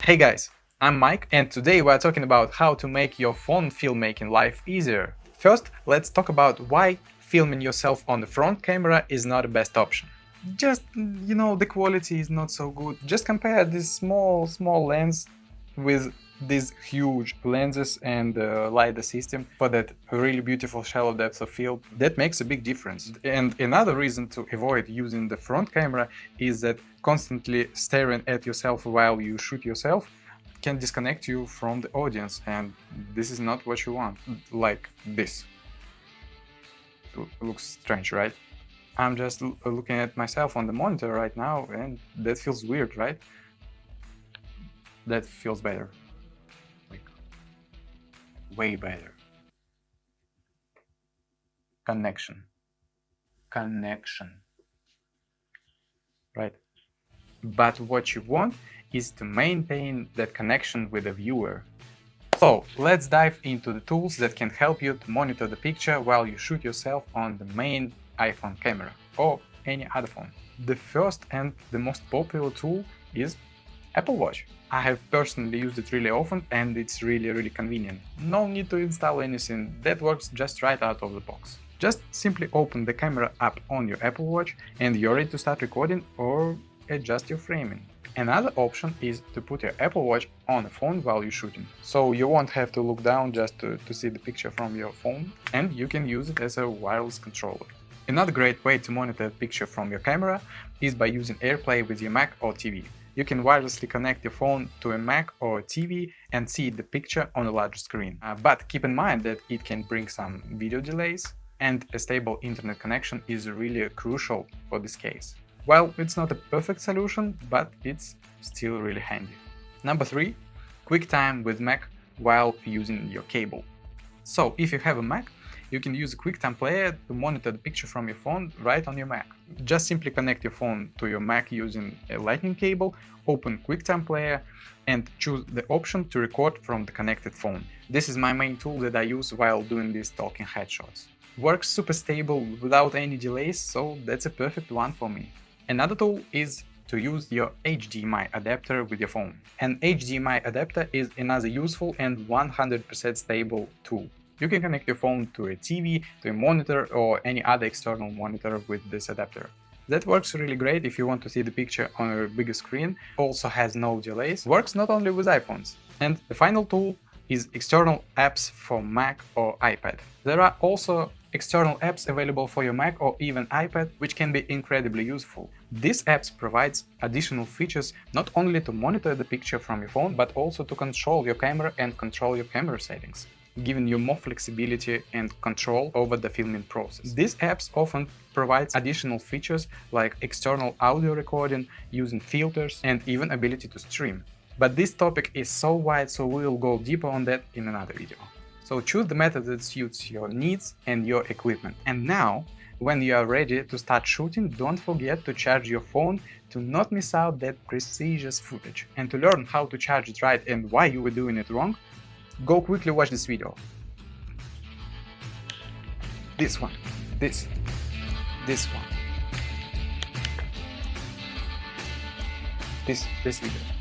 Hey guys, I'm Mike and today we're talking about how to make your phone filmmaking life easier. First, let's talk about why filming yourself on the front camera is not the best option. Just, the quality is not so good. Just compare this small lens with these huge lenses and the LiDAR system for that really beautiful shallow depth of field. That makes a big difference. And another reason to avoid using the front camera is that constantly staring at yourself while you shoot yourself can disconnect you from the audience, and this is not what you want. Like this. Looks strange, right? I'm just looking at myself on the monitor right now, and that feels weird, right? That feels better. Like, way better. Connection. Right? But what you want is to maintain that connection with the viewer. So let's dive into the tools that can help you to monitor the picture while you shoot yourself on the main iPhone camera or any other phone. The first and the most popular tool is Apple Watch. I have personally used it really often and it's really convenient. No need to install anything, that works just right out of the box. Just simply open the camera app on your Apple Watch and you're ready to start recording or adjust your framing. Another option is to put your Apple Watch on a phone while you're shooting, so you won't have to look down just to see the picture from your phone, and you can use it as a wireless controller. Another great way to monitor a picture from your camera is by using AirPlay with your Mac or TV. You can wirelessly connect your phone to a Mac or a TV and see the picture on a larger screen. But keep in mind that it can bring some video delays, and a stable internet connection is really crucial for this case. Well, it's not a perfect solution, but it's still really handy. Number 3. QUICKTIME with Mac while using your cable. So, if you have a Mac, you can use a QUICKTIME player to monitor the picture from your phone right on your Mac. Just simply connect your phone to your Mac using a lightning cable, open QUICKTIME player, and choose the option to record from the connected phone. This is my main tool that I use while doing these talking headshots. Works super stable without any delays, so that's a perfect one for me. Another tool is to use your HDMI adapter with your phone. An HDMI adapter is another useful and 100% stable tool. You can connect your phone to a TV, to a monitor, or any other external monitor with this adapter. That works really great if you want to see the picture on a bigger screen, also has no delays, works not only with iPhones. And the final tool is external apps for Mac or iPad. There are also external apps available for your Mac or even iPad, which can be incredibly useful. These apps provides additional features not only to monitor the picture from your phone, but also to control your camera and control your camera settings, giving you more flexibility and control over the filming process. These apps often provide additional features like external audio recording, using filters, and even ability to stream. But this topic is so wide, so we will go deeper on that in another video. So choose the method that suits your needs and your equipment. And now, when you are ready to start shooting, don't forget to charge your phone to not miss out that precious footage. And to learn how to charge it right and why you were doing it wrong, go quickly watch this video. This one. This one. This video.